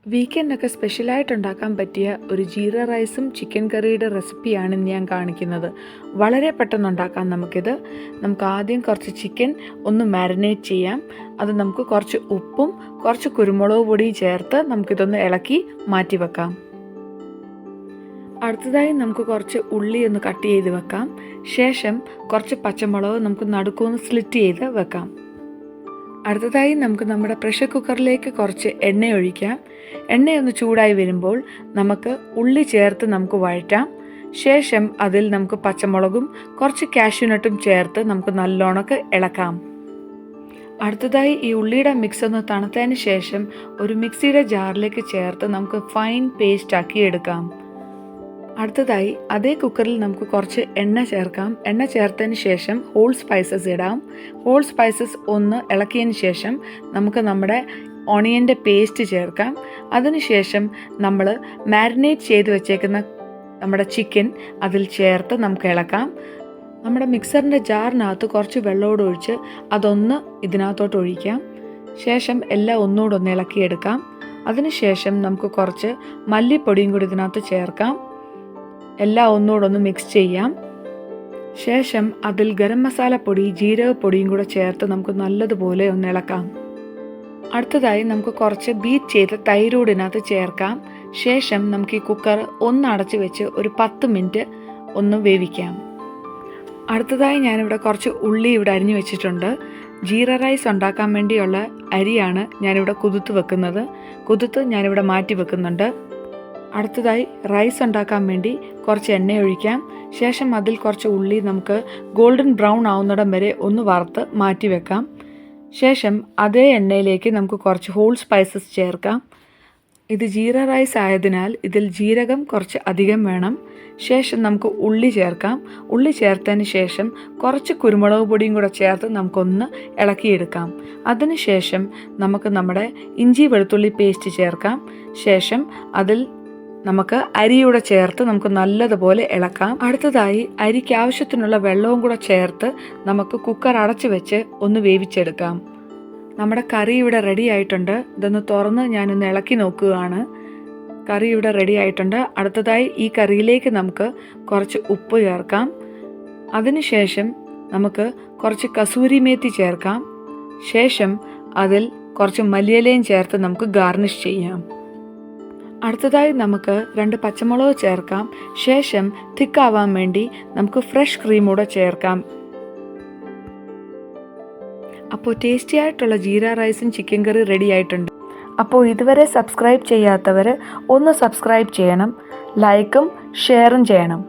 വീക്കെൻഡൊക്കെ സ്പെഷ്യലായിട്ട് ഉണ്ടാക്കാൻ പറ്റിയ ഒരു ജീര റൈസും ചിക്കൻ കറിയുടെ റെസിപ്പിയാണ് ഇന്ന് ഞാൻ കാണിക്കുന്നത്. വളരെ പെട്ടെന്ന് ഉണ്ടാക്കാം നമുക്കിത്. നമുക്ക് ആദ്യം കുറച്ച് ചിക്കൻ ഒന്ന് മാരിനേറ്റ് ചെയ്യാം. അത് നമുക്ക് കുറച്ച് ഉപ്പും കുറച്ച് കുരുമുളക് പൊടിയും ചേർത്ത് നമുക്കിതൊന്ന് ഇളക്കി മാറ്റി വെക്കാം. അടുത്തതായി നമുക്ക് കുറച്ച് ഉള്ളി ഒന്ന് കട്ട് ചെയ്ത് വെക്കാം. ശേഷം കുറച്ച് പച്ചമുളക് നമുക്ക് നടുക്കൊന്ന് സ്ലിറ്റ് ചെയ്ത് വെക്കാം. അടുത്തതായി നമുക്ക് നമ്മുടെ പ്രഷർ കുക്കറിലേക്ക് കുറച്ച് എണ്ണ ഒഴിക്കാം. എണ്ണയൊന്ന് ചൂടായി വരുമ്പോൾ നമുക്ക് ഉള്ളി ചേർത്ത് നമുക്ക് വഴറ്റാം. ശേഷം അതിൽ നമുക്ക് പച്ചമുളകും കുറച്ച് കാഷ്യൂനട്ടും ചേർത്ത് നമുക്ക് നല്ലോണക്ക് ഇളക്കാം. അടുത്തതായി ഈ ഉള്ളിയുടെ മിക്സ് ഒന്ന് തണുത്തതിന് ശേഷം ഒരു മിക്സിയുടെ ജാറിലേക്ക് ചേർത്ത് നമുക്ക് ഫൈൻ പേസ്റ്റ് ആക്കി എടുക്കാം. അടുത്തതായി അതേ കുക്കറിൽ നമുക്ക് കുറച്ച് എണ്ണ ചേർക്കാം. എണ്ണ ചേർത്തതിന് ശേഷം ഹോൾ സ്പൈസസ് ഇടാം. ഹോൾ സ്പൈസസ് ഒന്ന് ഇളക്കിയതിന് ശേഷം നമുക്ക് നമ്മുടെ ഓണിയൻ്റെ പേസ്റ്റ് ചേർക്കാം. അതിനുശേഷം നമ്മൾ മാരിനേറ്റ് ചെയ്ത് വെച്ചേക്കുന്ന നമ്മുടെ ചിക്കൻ അതിൽ ചേർത്ത് നമുക്ക് ഇളക്കാം. നമ്മുടെ മിക്സറിൻ്റെ ജാറിനകത്ത് കുറച്ച് വെള്ളമോട് ഒഴിച്ച് അതൊന്ന് ഇതിനകത്തോട്ട് ഒഴിക്കാം. ശേഷം എല്ലാം ഒന്നുകൂടെ ഒന്ന് ഇളക്കിയെടുക്കാം. അതിനുശേഷം നമുക്ക് കുറച്ച് മല്ലിപ്പൊടിയും കൂടി ഇതിനകത്ത് ചേർക്കാം. എല്ലാം ഒന്നുകൂടെ ഒന്ന് മിക്സ് ചെയ്യാം. ശേഷം അതിൽ ഗരം മസാലപ്പൊടി ജീരകപ്പൊടിയും കൂടെ ചേർത്ത് നമുക്ക് നല്ലതുപോലെ ഒന്ന് ഇളക്കാം. അടുത്തതായി നമുക്ക് കുറച്ച് ബീറ്റ് ചെയ്ത തൈരൂടിനകത്ത് ചേർക്കാം. ശേഷം നമുക്ക് ഈ കുക്കർ ഒന്ന് അടച്ചു വെച്ച് ഒരു 10 മിനിറ്റ് ഒന്ന് വേവിക്കാം. അടുത്തതായി ഞാനിവിടെ കുറച്ച് ഉള്ളി ഇവിടെ അരിഞ്ഞു വെച്ചിട്ടുണ്ട്. ജീര റൈസ് ഉണ്ടാക്കാൻ വേണ്ടിയുള്ള അരിയാണ് ഞാനിവിടെ കുതിർത്ത് വെക്കുന്നത്. കുതിർത്ത് ഞാനിവിടെ മാറ്റി വെക്കുന്നുണ്ട്. അടുത്തതായി റൈസ് ഉണ്ടാക്കാൻ വേണ്ടി കുറച്ച് എണ്ണ ഒഴിക്കാം. ശേഷം അതിൽ കുറച്ച് ഉള്ളി നമുക്ക് ഗോൾഡൻ ബ്രൗൺ ആവുന്നിടം വരെ ഒന്ന് വറുത്ത് മാറ്റി വെക്കാം. ശേഷം അതേ എണ്ണയിലേക്ക് നമുക്ക് കുറച്ച് ഹോൾ സ്പൈസസ് ചേർക്കാം. ഇത് ജീര റൈസ് ആയതിനാൽ ഇതിൽ ജീരകം കുറച്ച് അധികം വേണം. ശേഷം നമുക്ക് ഉള്ളി ചേർക്കാം. ഉള്ളി ചേർത്തതിന് ശേഷം കുറച്ച് കുരുമുളക് പൊടിയും കൂടെ ചേർത്ത് നമുക്കൊന്ന് ഇളക്കിയെടുക്കാം. അതിനുശേഷം നമുക്ക് നമ്മുടെ ഇഞ്ചി വെളുത്തുള്ളി പേസ്റ്റ് ചേർക്കാം. ശേഷം അതിൽ നമുക്ക് അരിയൂടെ ചേർത്ത് നമുക്ക് നല്ലതുപോലെ ഇളക്കാം. അടുത്തതായി അരിക്ക് ആവശ്യത്തിനുള്ള വെള്ളവും കൂടെ ചേർത്ത് നമുക്ക് കുക്കർ അടച്ചു വെച്ച് ഒന്ന് വേവിച്ചെടുക്കാം. നമ്മുടെ കറി ഇവിടെ റെഡി ആയിട്ടുണ്ട്. ഇതൊന്ന് തുറന്ന് ഞാനൊന്ന് ഇളക്കി നോക്കുകയാണ്. കറി ഇവിടെ റെഡി ആയിട്ടുണ്ട്. അടുത്തതായി ഈ കറിയിലേക്ക് നമുക്ക് കുറച്ച് ഉപ്പ് ചേർക്കാം. അതിനുശേഷം നമുക്ക് കുറച്ച് കസൂരി മേത്തി ചേർക്കാം. ശേഷം അതിൽ കുറച്ച് മല്ലിയിലയും ചേർത്ത് നമുക്ക് ഗാർണിഷ് ചെയ്യാം. അടുത്തതായി നമുക്ക് 2 പച്ചമുളക് ചേർക്കാം. ശേഷം തിക്കാവാൻ വേണ്ടി നമുക്ക് ഫ്രഷ് ക്രീം കൂടെ ചേർക്കാം. അപ്പോൾ ടേസ്റ്റി ആയിട്ടുള്ള ജീര റൈസും ചിക്കൻ കറി റെഡി ആയിട്ടുണ്ട്. അപ്പോൾ ഇതുവരെ സബ്സ്ക്രൈബ് ചെയ്യാത്തവർ ഒന്ന് സബ്സ്ക്രൈബ് ചെയ്യണം. ലൈക്കും ഷെയറും ചെയ്യണം.